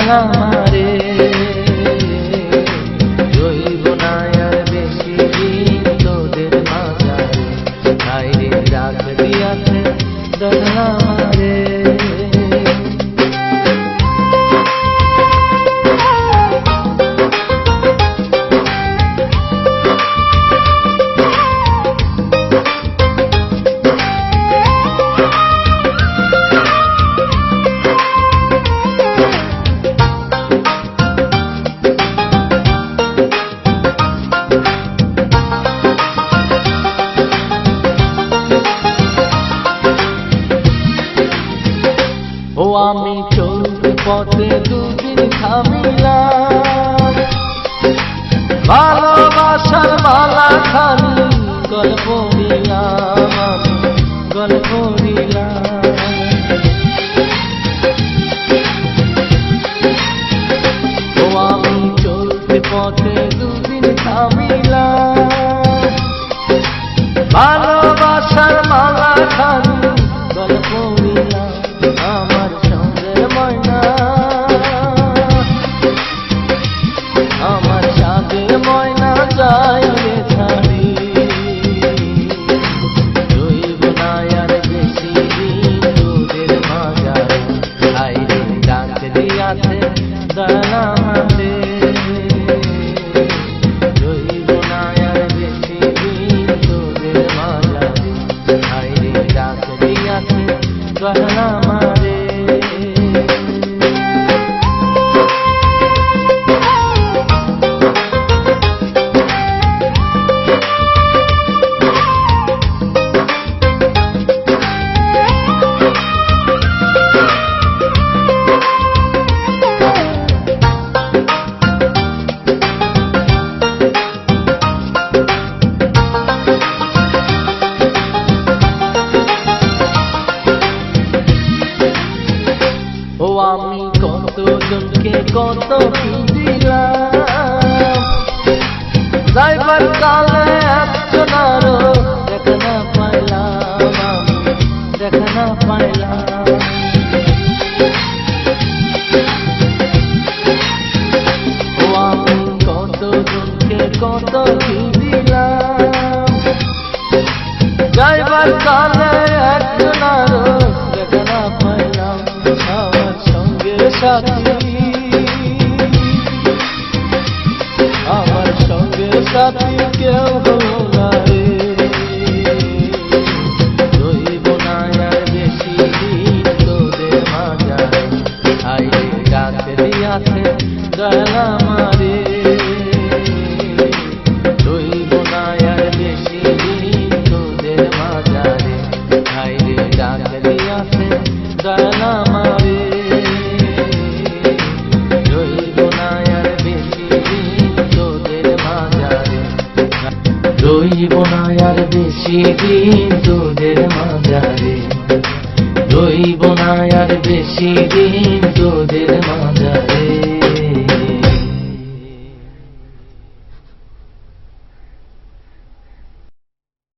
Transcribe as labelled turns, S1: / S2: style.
S1: জানালাম রে রইব না আর বেশি দিন তোদের মাঝারে হায়রে রাত দিয়াছে জানালাম রে ও আমি চলতে পথে দুদিন থামিলাম ভালোবাসার মালা খালি গল্প দিলাম আমি গল্প দিলাম ও আমি চলতে পথে দুদিন থামিলাম ভালোবাসার মালা খালি গল্প দিলাম আমার সঙ্গের ময়না আমার সাথের ময়না যায় রে ছাড়ি রইব না আর বেশি দিন তোদের মাঝারে হায়রে ডাক দিয়াছে জানালাম রে রইব না আর বেশি দিন তোদের মাঝারে হায়রে ডাক দিয়াছে জানালাম রে ও আমি কতজনকে কত কি দিলাম যাইবার কালে একজনারও দেখা না পাইলাম আমি দেখা না পাইলাম ও আমি কতজনকে কত কি দিলাম যাইবার কালে একজনারও দেখা না পাইলাম আমার সঙ্গের সাথী আমার সঙ্গের সাথী কেউ হলো না রে রইব না আর বেশি দিন তোদের মাঝারে হায়রে ডাক দিয়াছে জানালাম রে রইব না আর বেশি দিন তোদের মাঝারে হায়রে ডাক দিয়াছে জানালাম রে রইব না আর বেশি দিন তোদের মাঝারে রইব না আর বেশি দিন তোদের মাঝারে রইব না আর বেশি দিন তোদের